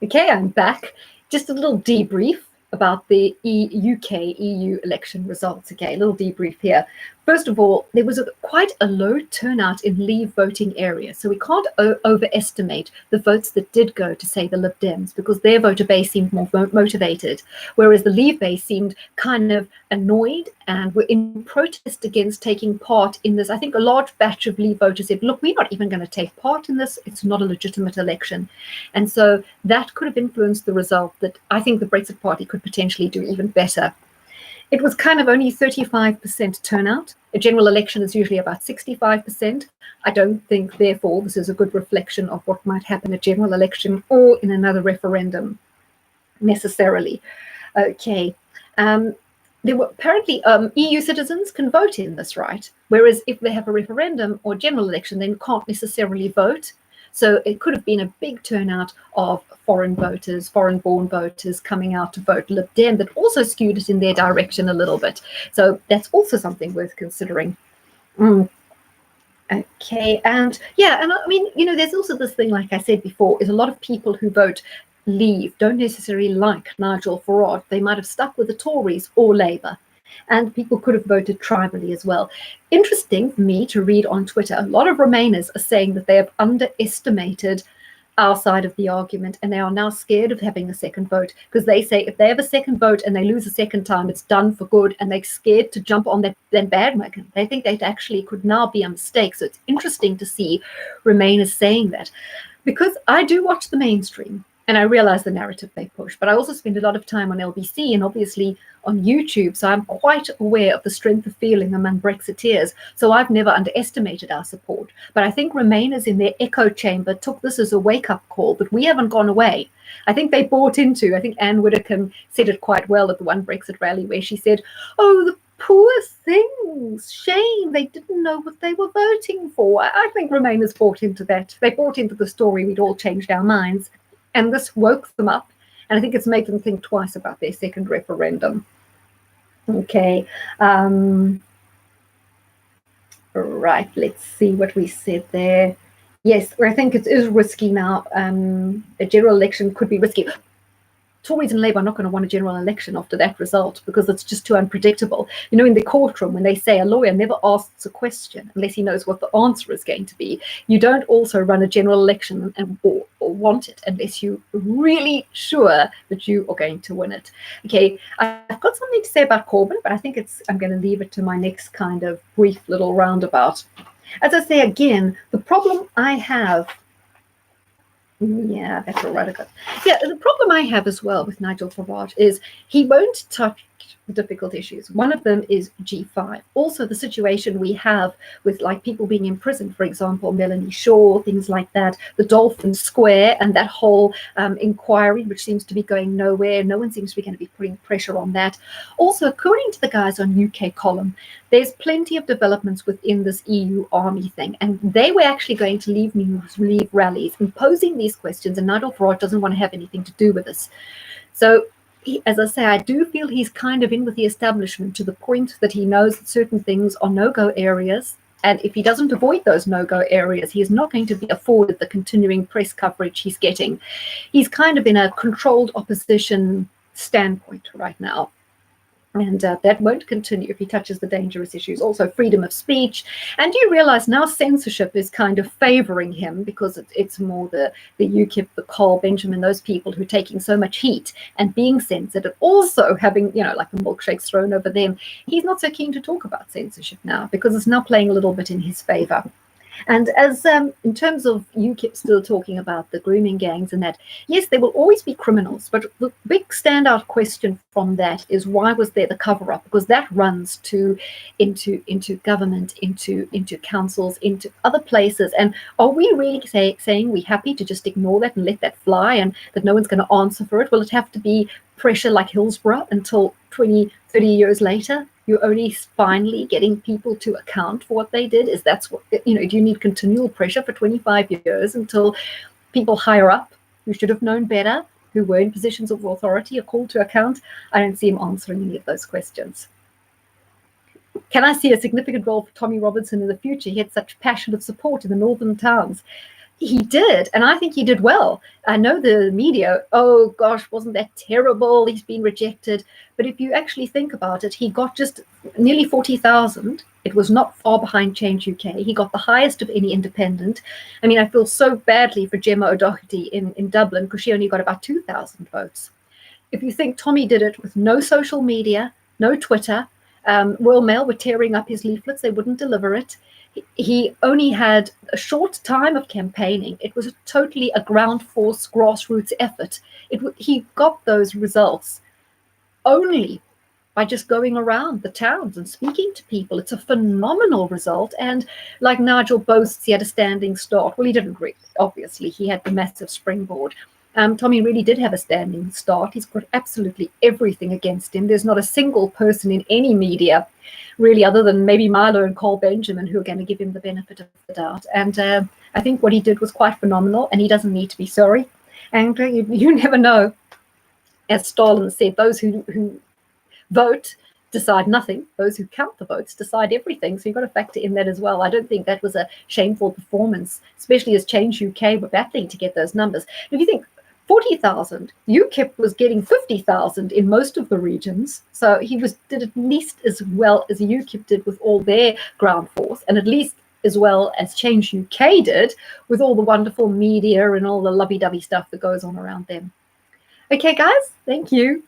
Okay, I'm back. Just a little debrief about the UK EU election results. Okay, a little debrief here. First of all, there was quite a low turnout in Leave voting areas, so we can't overestimate the votes that did go to, say, the Lib Dems, because their voter base seemed more motivated, whereas the Leave base seemed kind of annoyed and were in protest against taking part in this. I think a large batch of Leave voters said, look, we're not even going to take part in this. It's not a legitimate election. And so that could have influenced the result that I think the Brexit Party could potentially do even better. It was kind of only 35% turnout. A general election is usually about 65%. I don't think, therefore, this is a good reflection of what might happen at general election or in another referendum necessarily. Okay. There were apparently EU citizens can vote in this, right? Whereas if they have a referendum or general election, they can't necessarily vote. So it could have been a big turnout of foreign voters, foreign-born voters coming out to vote Lib Dem that also skewed it in their direction a little bit. So that's also something worth considering. Okay, and yeah, and I mean, there's also this thing, like I said before, is a lot of people who vote Leave don't necessarily like Nigel Farage. They might have stuck with the Tories or Labour. And people could have voted tribally as well. Interesting for me to read on Twitter, a lot of Remainers are saying that they have underestimated our side of the argument, and they are now scared of having a second vote, because they say if they have a second vote and they lose a second time, it's done for good, and they're scared to jump on that bandwagon. They think that actually could now be a mistake. So it's interesting to see Remainers saying that, because I do watch the mainstream and I realize the narrative they push, but I also spend a lot of time on LBC and obviously on YouTube, so I'm quite aware of the strength of feeling among Brexiteers. So I've never underestimated our support. But I think Remainers in their echo chamber took this as a wake-up call, but we haven't gone away. I think they bought into, I think Anne Widdecombe said it quite well at the one Brexit rally, where she said, oh, the poor things, shame, they didn't know what they were voting for. I think Remainers bought into that. They bought into the story we'd all changed our minds. And this woke them up, and I think it's made them think twice about their second referendum. Okay. Right, let's see what we said there. Yes, I think it is risky now. A general election could be risky. Tories and Labour are not going to want a general election after that result, because it's just too unpredictable. In the courtroom, when they say a lawyer never asks a question unless he knows what the answer is going to be, you don't also run a general election or want it unless you're really sure that you are going to win it. Okay, I've got something to say about Corbyn, but I think I'm going to leave it to my next kind of brief little roundabout. As I say again, the problem I have that's all right. The problem I have as well with Nigel Farage is he won't touch the difficult issues. One of them is G5. Also, the situation we have with people being in prison, for example, Melanie Shaw, things like that, the Dolphin Square, and that whole inquiry, which seems to be going nowhere. No one seems to be going to be putting pressure on that. Also, according to the guys on UK Column, there's plenty of developments within this EU army thing, and they were actually going to leave rallies and posing these questions, and Nigel Farage doesn't want to have anything to do with this. So, as I say, I do feel he's kind of in with the establishment to the point that he knows that certain things are no-go areas, and if he doesn't avoid those no-go areas, he is not going to be afforded the continuing press coverage he's getting. He's kind of in a controlled opposition standpoint right now. And that won't continue if he touches the dangerous issues. Also, freedom of speech. And you realize now censorship is kind of favoring him, because it's more the UKIP, the Carl Benjamin, those people who are taking so much heat and being censored, and also having, the milkshakes thrown over them. He's not so keen to talk about censorship now, because it's now playing a little bit in his favor. And as in terms of UKIP still talking about the grooming gangs and that, yes, there will always be criminals, but the big standout question from that is, why was there the cover-up? Because that runs into government, into councils, into other places. And are we really saying we're happy to just ignore that and let that fly, and that no one's going to answer for it? Will it have to be pressure like Hillsborough until 20, 30 years later? You're only finally getting people to account for what they did? Is that's what, do you need continual pressure for 25 years until people higher up who should have known better, who were in positions of authority, are called to account? I don't see him answering any of those questions. Can I see a significant role for Tommy Robinson in the future? He had such passionate support in the northern towns. He did, and I think he did well. I know the media, oh gosh, wasn't that terrible? He's been rejected. But if you actually think about it, he got just nearly 40,000. It was not far behind Change UK. He got the highest of any independent. I mean, I feel so badly for Gemma O'Doherty in Dublin because she only got about 2,000 votes. If you think Tommy did it with no social media, no Twitter, Royal Mail were tearing up his leaflets, they wouldn't deliver it. He only had a short time of campaigning. It was totally a ground force grassroots effort. He got those results only by just going around the towns and speaking to people. It's a phenomenal result. And like Nigel boasts, he had a standing start. Well, he didn't really, obviously. He had the massive springboard. Tommy really did have a standing start. He's got absolutely everything against him. There's not a single person in any media, really, other than maybe Milo and Cole Benjamin, who are going to give him the benefit of the doubt. And I think what he did was quite phenomenal, and he doesn't need to be sorry. And you never know. As Stalin said, those who vote decide nothing. Those who count the votes decide everything. So you've got to factor in that as well. I don't think that was a shameful performance, especially as Change UK were battling to get those numbers. If you think 40,000, UKIP was getting 50,000 in most of the regions. So he did at least as well as UKIP did with all their ground force, and at least as well as Change UK did with all the wonderful media and all the lovey-dovey stuff that goes on around them. Okay, guys, thank you.